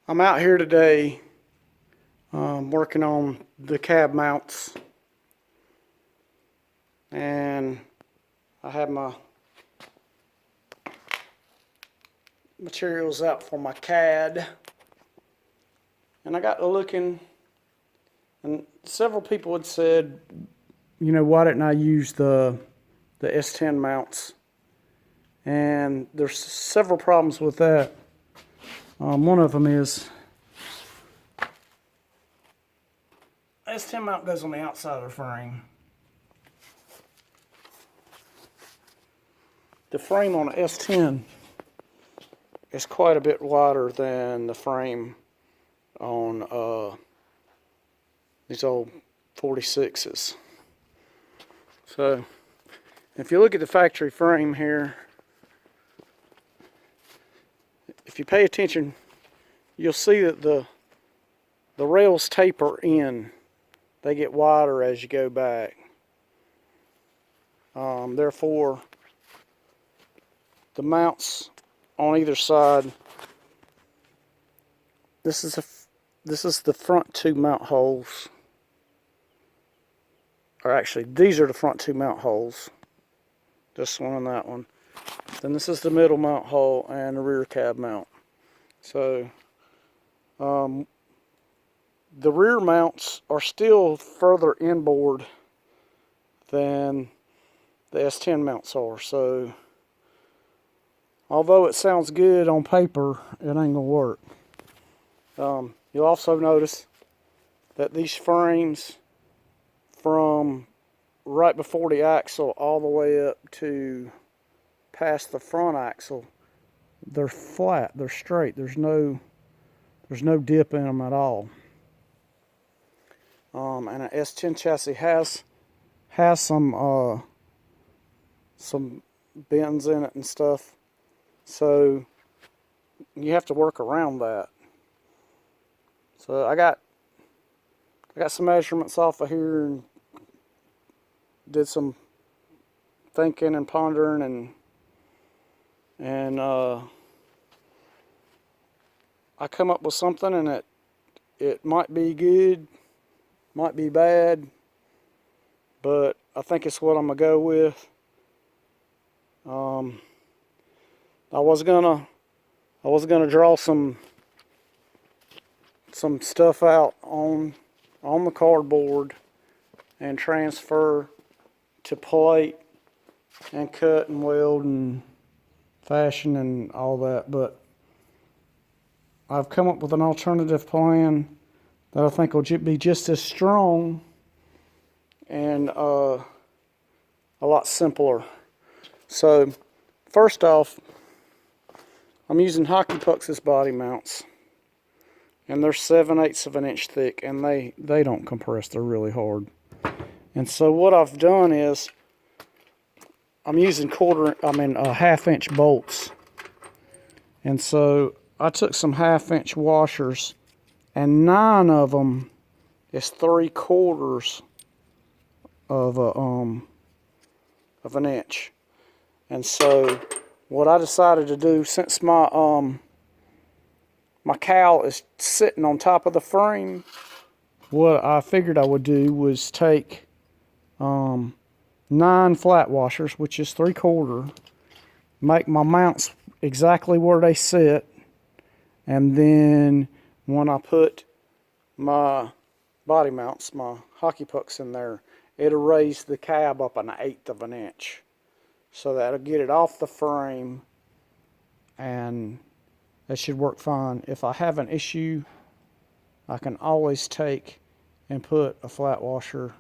I'm out here today working on the cab mounts, and I have my materials out for my CAD, and I got to looking, and several people had said, you know, why didn't I use the S10 mounts? And there's several problems with that. One of them is S10 mount goes on the outside of the frame. The frame on the S10 is quite a bit wider than the frame on these old 46s. So if you look at the factory frame here, if you pay attention, you'll see that the rails taper in. They get wider as you go back. Therefore, the mounts on either side. This is the front two mount holes. Or actually, these are the front two mount holes. This one and that one. Then this is the middle mount hole and the rear cab mount. So, the rear mounts are still further inboard than the S10 mounts are. So, although it sounds good on paper, it ain't gonna work. You'll also notice that these frames, from right before the axle all the way up to past the front axle, they're flat, they're straight. There's no dip in them at all. And an S10 chassis has some bends in it and stuff, so you have to work around that. So I got some measurements off of here and did some thinking and pondering, and I come up with something, and it might be good, might be bad, but I think it's what I'm gonna go with. I was gonna draw some stuff out on the cardboard and transfer to plate and cut and weld and fashion and all that, but I've come up with an alternative plan that I think will be just as strong and a lot simpler. So first off, I'm using hockey pucks as body mounts, and they're 7/8 of an inch thick, and they don't compress. They're really hard. And so what I've done is I'm using half-inch bolts. And so I took some half-inch washers, and 9 of them is 3/4 of an inch. And so what I decided to do, since my cowl is sitting on top of the frame, what I figured I would do was take 9 flat washers, which is 3/4, make my mounts exactly where they sit, and then when I put my body mounts, my hockey pucks in there, it'll raise the cab up 1/8 of an inch. So that'll get it off the frame, and that should work fine. If I have an issue, I can always take and put a flat washer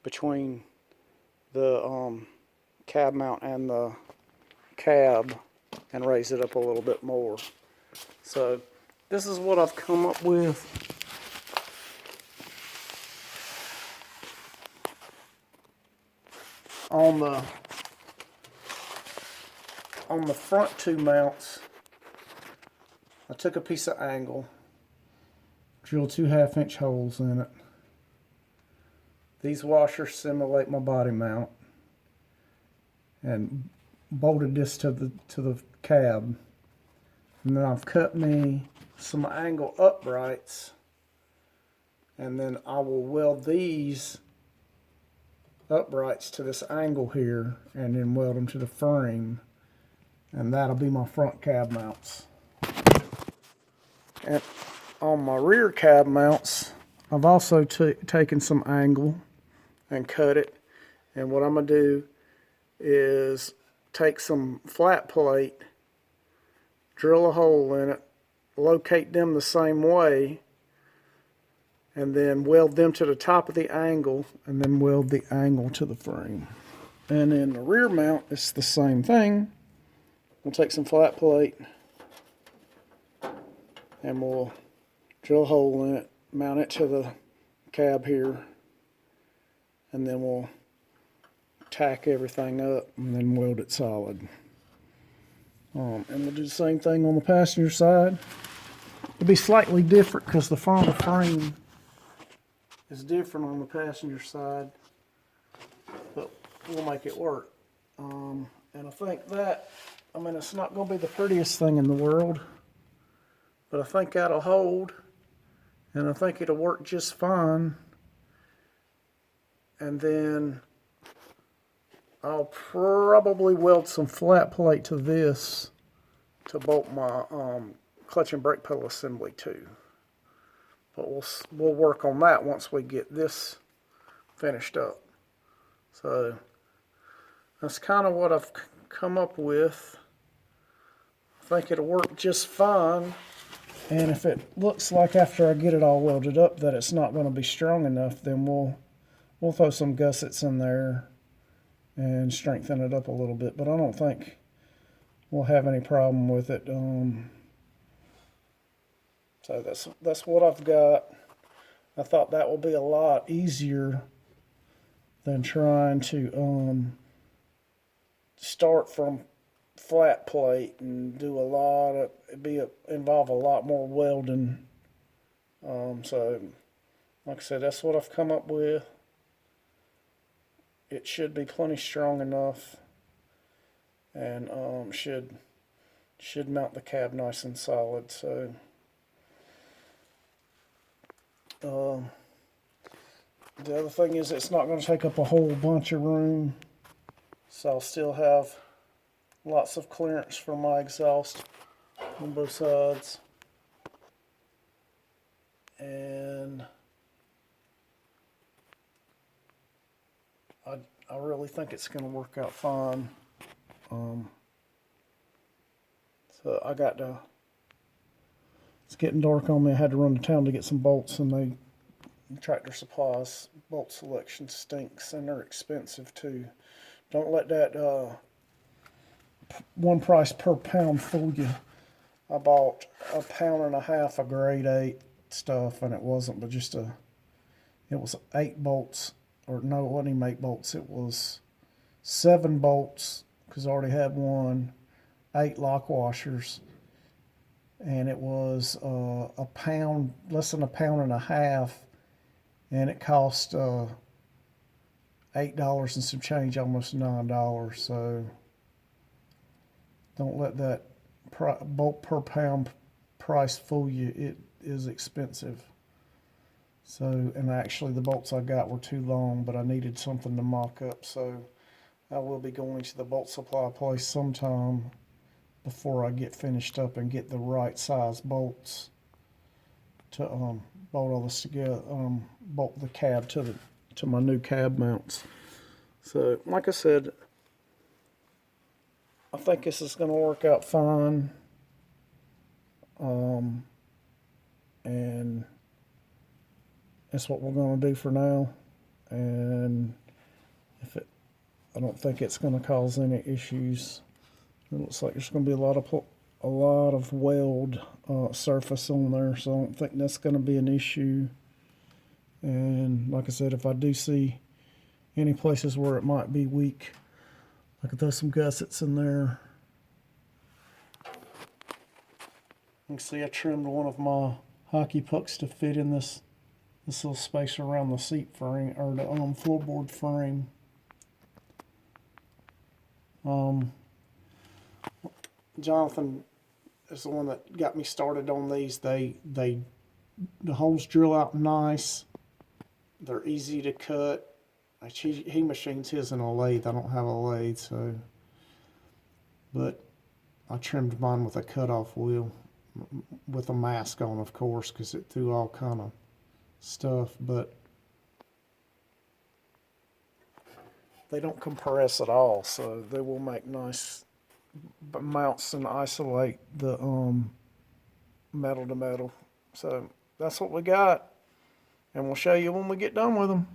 between the cab mount and the cab and raise it up a little bit more. So this is what I've come up with. On the front two mounts, I took a piece of angle, drilled 2 half-inch holes in it. These washers simulate my body mount, and bolted this to the cab. And then I've cut me some angle uprights, and then I will weld these uprights to this angle here and then weld them to the frame, and that'll be my front cab mounts. And on my rear cab mounts, I've also taken some angle and cut it, and what I'm going to do is take some flat plate, drill a hole in it, locate them the same way, and then weld them to the top of the angle, and then weld the angle to the frame. And in the rear mount, it's the same thing. We'll take some flat plate and we'll drill a hole in it, mount it to the cab here, and then we'll tack everything up and then weld it solid. And we'll do the same thing on the passenger side. It'll be slightly different because the front of the frame is different on the passenger side, but we'll make it work. And I think that, I mean, it's not going to be the prettiest thing in the world, but I think that'll hold, and I think it'll work just fine. And then I'll probably weld some flat plate to this to bolt my clutch and brake pedal assembly to. But we'll work on that once we get this finished up. So that's kind of what I've come up with. I think it'll work just fine. And if it looks like after I get it all welded up that it's not going to be strong enough, then we'll throw some gussets in there and strengthen it up a little bit. But I don't think we'll have any problem with it. So that's what I've got. I thought that will be a lot easier than trying to start from flat plate and do a lot of involve a lot more welding. So like I said, that's what I've come up with. It should be plenty strong enough, and should mount the cab nice and solid. So the other thing is it's not going to take up a whole bunch of room, so I'll still have lots of clearance for my exhaust on both sides. And I really think it's going to work out fine. So I got to, it's getting dark on me. I had to run to town to get some bolts, and Tractor Supply's bolt selection stinks, and they're expensive too. Don't let that one price per pound fool you. I bought 1.5 pounds of grade 8 stuff, and it wasn't but just it was 8 bolts. Or no, it wasn't even 8 bolts. It was 7 bolts, because I already had one, 8 lock washers, and it was a pound, less than 1.5 pounds, and it cost $8 and some change, almost $9. So don't let that bolt per pound price fool you. It is expensive. So, and actually the bolts I got were too long, but I needed something to mock up. So I will be going to the bolt supply place sometime before I get finished up and get the right size bolts to bolt all this together, bolt the cab to my new cab mounts. So like I said, I think this is going to work out fine. And that's what we're going to do for now. And I don't think it's going to cause any issues. It looks like there's going to be a lot of weld surface on there, so I don't think that's going to be an issue. And like I said, if I do see any places where it might be weak, I could throw some gussets in there. You can see I trimmed one of my hockey pucks to fit in this little space around the seat frame, or the floorboard frame. Jonathan is the one that got me started on these. The holes drill out nice. They're easy to cut. He machines his in a lathe. I don't have a lathe, so. But I trimmed mine with a cutoff wheel with a mask on, of course, because it threw all kind of stuff. But they don't compress at all, so they will make nice mounts and isolate the metal to metal. So that's what we got, and we'll show you when we get done with them.